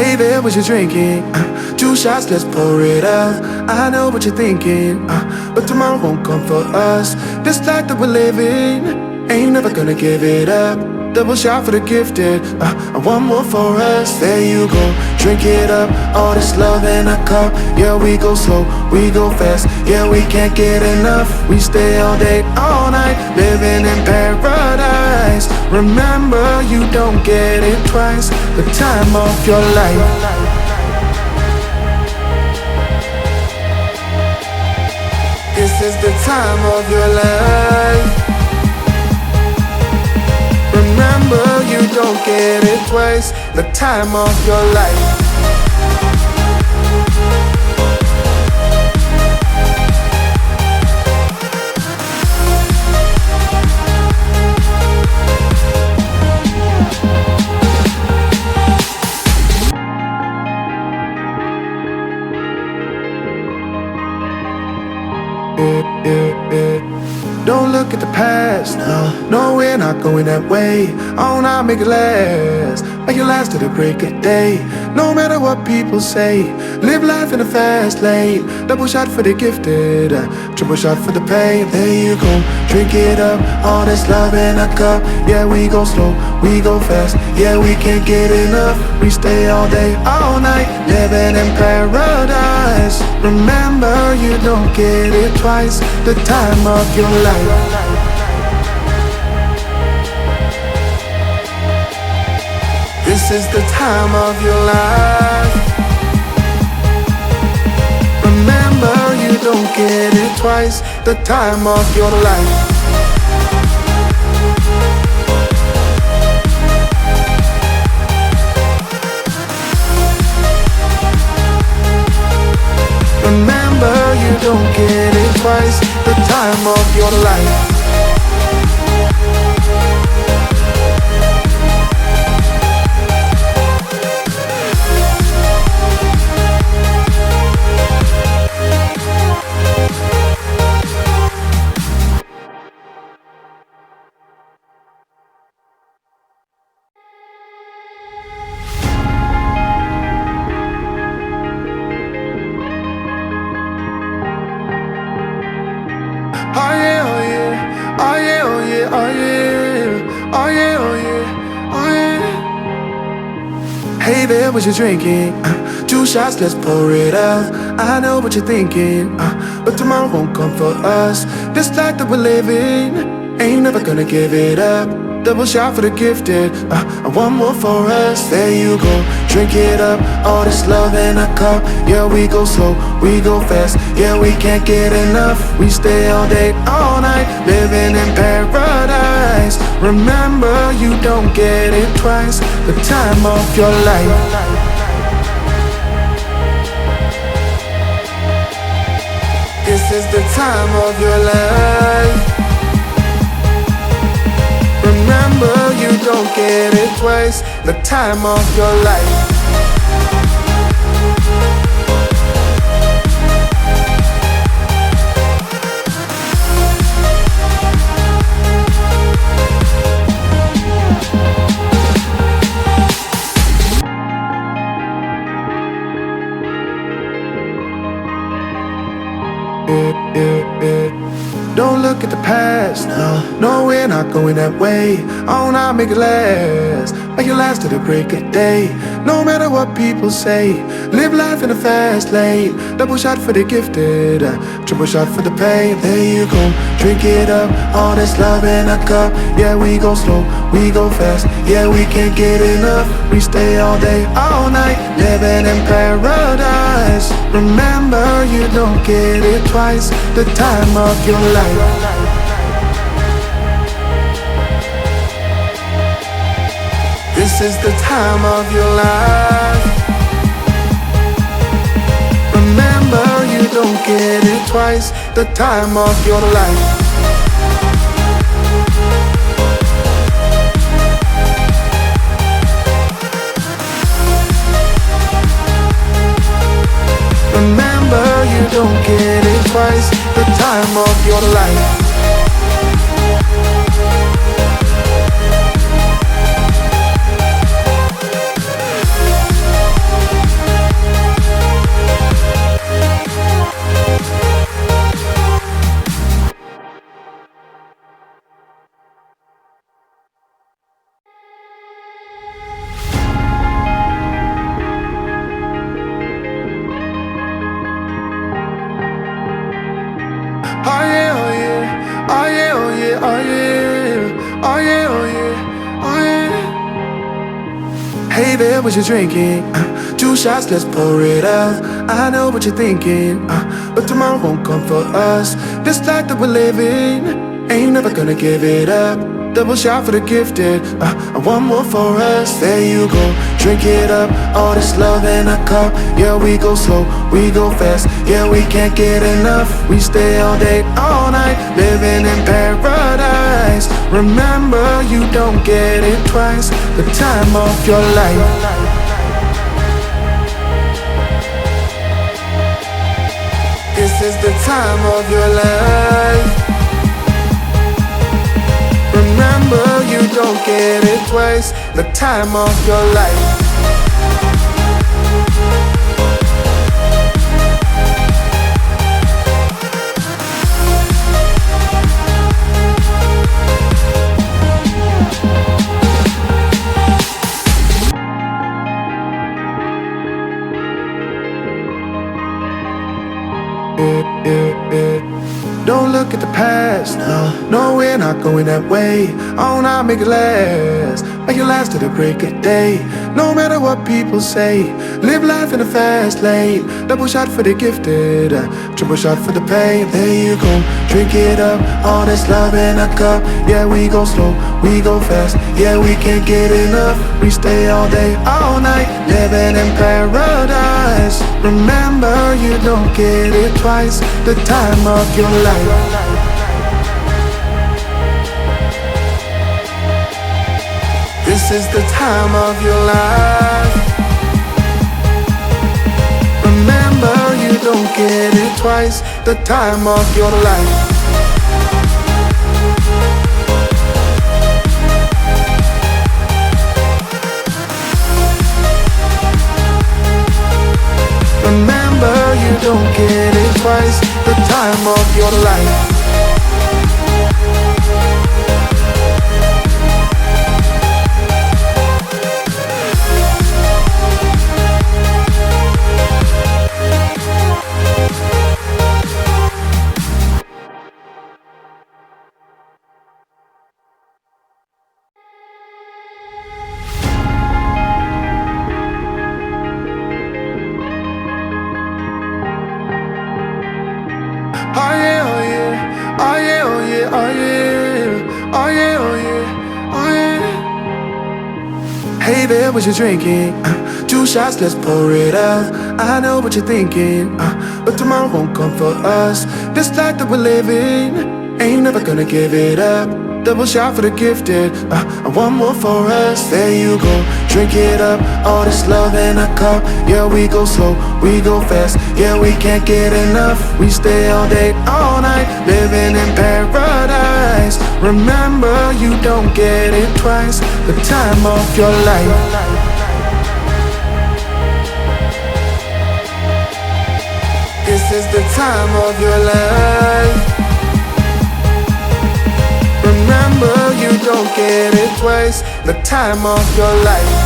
Hey there, what you drinking? 2 shots, let's pour it out. I know what you're thinking, but tomorrow won't come for us. This life that we're living, ain't never gonna give it up. Double shot for the gifted, and one more for us. There you go, drink it up. All this love in a cup. Yeah, we go slow, we go fast. Yeah, we can't get enough. We stay all day, all night, living in paradise. Remember, you don't get it twice. The time of your life. This is the time of your life. Remember, you don't get it twice. The time of your life. Don't look at the past, no, we're not going that way. Oh, now make it last, make it last to the break of day. No matter what people say, live life in a fast lane. Double shot for the gifted, triple shot for the pain. There you go, drink it up. All this love in a cup. Yeah, we go slow, we go fast. Yeah, we can't get enough. We stay all day, all night, living in paradise. Remember, you don't get it twice. The time of your life. This is the time of your life. Remember, you don't get it twice. The time of your life. Remember, you don't get it twice. The time of your life. Oh yeah, oh yeah, oh yeah, oh yeah, oh yeah, oh yeah, oh yeah, oh yeah. Hey there, what you drinking? 2 shots, let's pour it out. I know what you're thinking, but tomorrow won't come for us. This life that we're living, ain't never gonna give it up. Double shot for the gifted, and one more for us. There you go, drink it up. All this love in a cup. Yeah, we go slow, we go fast. Yeah, we can't get enough. We stay all day, all night, living in paradise. Remember, you don't get it twice. The time of your life. This is the time of your life. Remember, you don't get it twice. The time of your life. Don't look at the past, no, we're not going that way. Oh, now make it last to the break of day. No matter what people say, live life in a fast lane. Double shot for the gifted, triple shot for the pain. There you go, drink it up. All this love in a cup. Yeah, we go slow, we go fast. Yeah, we can't get enough. We stay all day, all night, living in paradise. Remember, you don't get it twice. The time of your life. This is the time of your life. Remember, you don't get it twice. The time of your life. Remember, you don't get it twice. The time of your life. Hey there, what you drinking? 2 shots, let's pour it out. I know what you're thinking, but tomorrow won't come for us. This life that we're living, ain't never gonna give it up. Double shot for the gifted, and one more for us. There you go, drink it up. All this love in a cup. Yeah, we go slow, we go fast. Yeah, we can't get enough. We stay all day, all night, living in paradise. Remember, you don't get it twice. The time of your life. This is the time of your life. Remember, you don't get it twice. The time of your life. Don't look at the past, no, we're not going that way. Oh, now make it last, make it last to the break of day. No matter what people say, live life in the fast lane. Double shot for the gifted, triple shot for the pain. There you go, drink it up, all this love in a cup. Yeah, we go slow, we go fast. Yeah, we can't get enough. We stay all day, all night, living in paradise. Remember, you don't get it twice. The time of your life. This is the time of your life. Remember, you don't get it twice. The time of your life. Remember, you don't get it twice. The time of your life. Oh yeah, oh yeah, oh yeah, oh yeah, oh yeah, oh yeah, oh yeah, oh yeah. Hey there, what you drinking? 2 shots, let's pour it out. I know what you're thinking, but tomorrow won't come for us. This life that we're living, ain't never gonna give it up. Double shot for the gifted, and one more for us. There you go, drink it up. All this love in a cup. Yeah, we go slow, we go fast. Yeah, we can't get enough. We stay all day, all night, living in paradise. Remember, you don't get it twice. The time of your life. This is the time of your life. Remember, you don't get it twice. The time of your life.